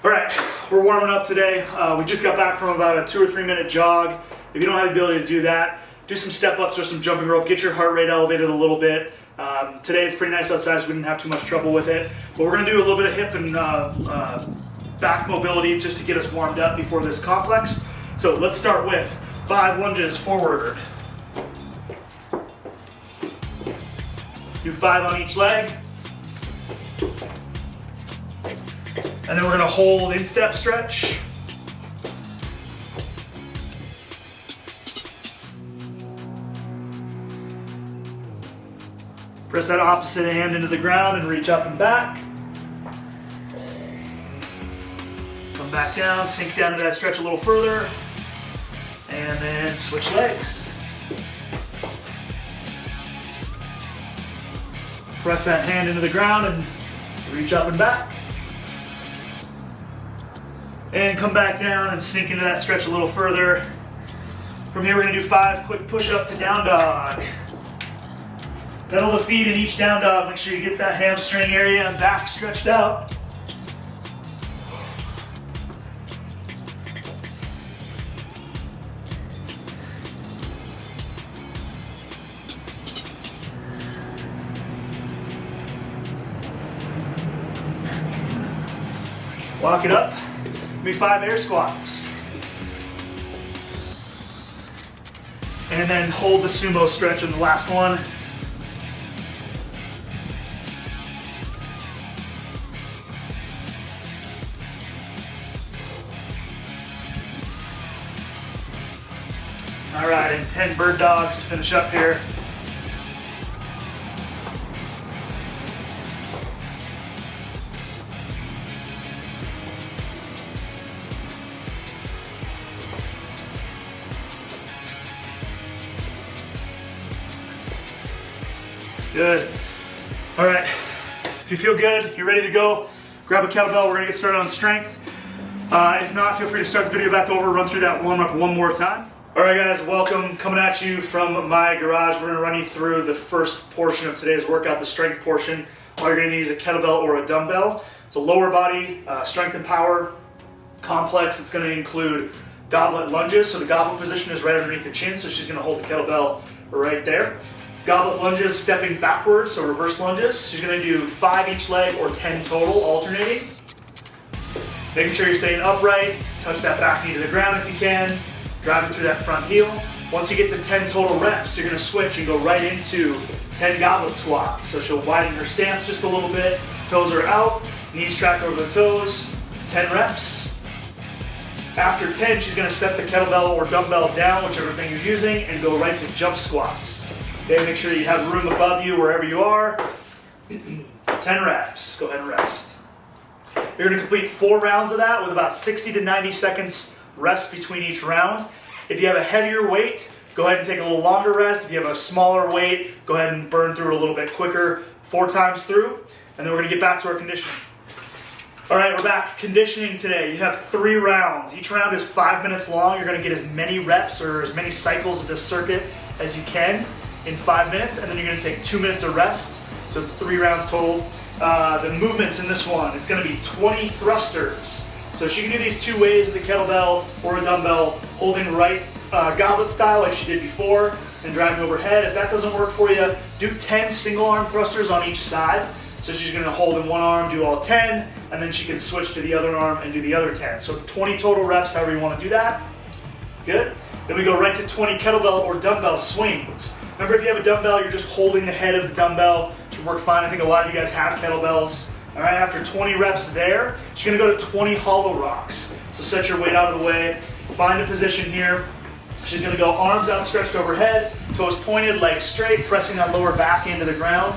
All right, we're warming up today. We just got back from about a 2 or 3 minute jog. If you don't have the ability to do that, do some step ups or some jumping rope, get your heart rate elevated a little bit. Today it's pretty nice outside, so we didn't have too much trouble with it. But we're gonna do a little bit of hip and back mobility just to get us warmed up before this complex. So let's start with 5 lunges forward. Do 5 on each leg. And then we're gonna hold instep stretch. Press that opposite hand into the ground and reach up and back. Come back down, sink down into that stretch a little further. And then switch legs. Press that hand into the ground and reach up and back. And come back down and sink into that stretch a little further. From here, we're gonna do 5 quick push-up to down dog. Pedal the feet in each down dog. Make sure you get that hamstring area and back stretched out. Walk it up. Give me 5 air squats. And then hold the sumo stretch on the last one. All right, and 10 bird dogs to finish up here. Good. All right, if you feel good, you're ready to go, grab a kettlebell. We're gonna get started on strength. If not, feel free to start the video back over, run through that warm up one more time. All right, guys, welcome. Coming at you from my garage. We're gonna run you through the first portion of today's workout, the strength portion. All you're gonna need is a kettlebell or a dumbbell. It's a lower body strength and power complex. It's gonna include goblet lunges. So the goblet position is right underneath the chin, so she's gonna hold the kettlebell right there. Goblet lunges, stepping backwards, so reverse lunges. She's gonna do 5 each leg or 10 total, alternating. Making sure you're staying upright, touch that back knee to the ground if you can, driving through that front heel. Once you get to 10 total reps, you're gonna switch and go right into 10 goblet squats. So she'll widen her stance just a little bit, toes are out, knees track over the toes, 10 reps. After 10, she's gonna set the kettlebell or dumbbell down, whichever thing you're using, and go right to jump squats. Okay, make sure you have room above you wherever you are. 10 reps, go ahead and rest. You're gonna complete 4 rounds of that with about 60 to 90 seconds rest between each round. If you have a heavier weight, go ahead and take a little longer rest. If you have a smaller weight, go ahead and burn through it a little bit quicker, 4 times through, and then we're gonna get back to our conditioning. All right, we're back. Conditioning today. You have 3 rounds. Each round is 5 minutes long. You're gonna get as many reps or as many cycles of this circuit as you can in 5 minutes, and then you're gonna take 2 minutes of rest. So it's 3 rounds total. The movements in this one, it's gonna be 20 thrusters. So she can do these 2 ways with a kettlebell or a dumbbell, holding right goblet style like she did before, and driving overhead. If that doesn't work for you, do 10 single arm thrusters on each side. So she's gonna hold in one arm, do all 10, and then she can switch to the other arm and do the other 10. So it's 20 total reps, however you wanna do that. Good. Then we go right to 20 kettlebell or dumbbell swings. Remember, if you have a dumbbell, you're just holding the head of the dumbbell. Should work fine. I think a lot of you guys have kettlebells. All right, after 20 reps there, she's gonna go to 20 hollow rocks. So set your weight out of the way. Find a position here. She's gonna go arms outstretched overhead, toes pointed, legs straight, pressing that lower back into the ground.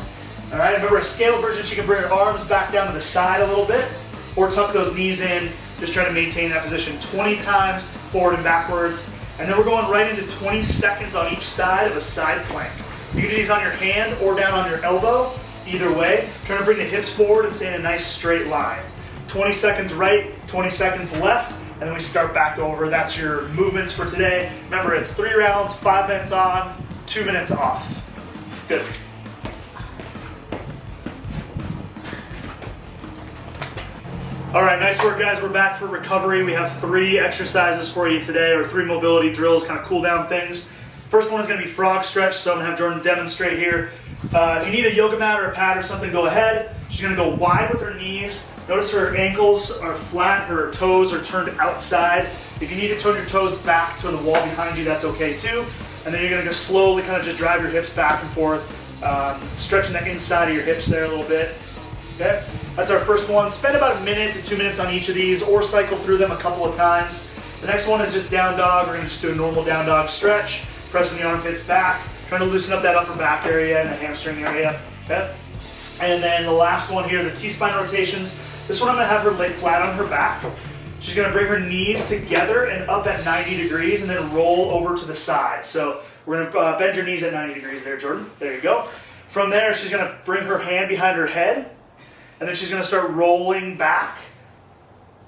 All right, remember a scaled version, she can bring her arms back down to the side a little bit, or tuck those knees in, just try to maintain that position 20 times, forward and backwards. And then we're going right into 20 seconds on each side of a side plank. You can do these on your hand or down on your elbow, either way. Trying to bring the hips forward and stay in a nice straight line. 20 seconds right, 20 seconds left, and then we start back over. That's your movements for today. Remember, it's 3 rounds, 5 minutes on, 2 minutes off. Good. All right, nice work, guys. We're back for recovery. We have 3 exercises for you today, or 3 mobility drills, kind of cool down things. First one is going to be frog stretch, so I'm going to have Jordan demonstrate here. If you need a yoga mat or a pad or something, go ahead. She's going to go wide with her knees. Notice her ankles are flat, her toes are turned outside. If you need to turn your toes back to the wall behind you, that's okay too. And then you're going to go slowly kind of just drive your hips back and forth, stretching the inside of your hips there a little bit. Okay, that's our first one. Spend about 1 to 2 minutes on each of these, or cycle through them a couple of times. The next one is just down dog. We're going to just do a normal down dog stretch, pressing the armpits back, trying to loosen up that upper back area and the hamstring area. Okay? And then the last one here, the T-spine rotations. This one I'm going to have her lay flat on her back. She's going to bring her knees together and up at 90 degrees and then roll over to the side. So we're going to bend your knees at 90 degrees there, Jordan. There you go. From there, she's going to bring her hand behind her head, and then she's going to start rolling back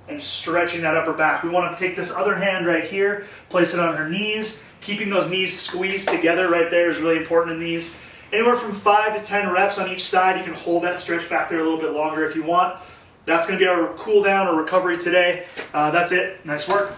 and stretching that upper back. We want to take this other hand right here, place it on her knees. Keeping those knees squeezed together right there is really important in these. Anywhere from 5 to 10 reps on each side. You can hold that stretch back there a little bit longer if you want. That's going to be our cool down or recovery today. That's it. Nice work.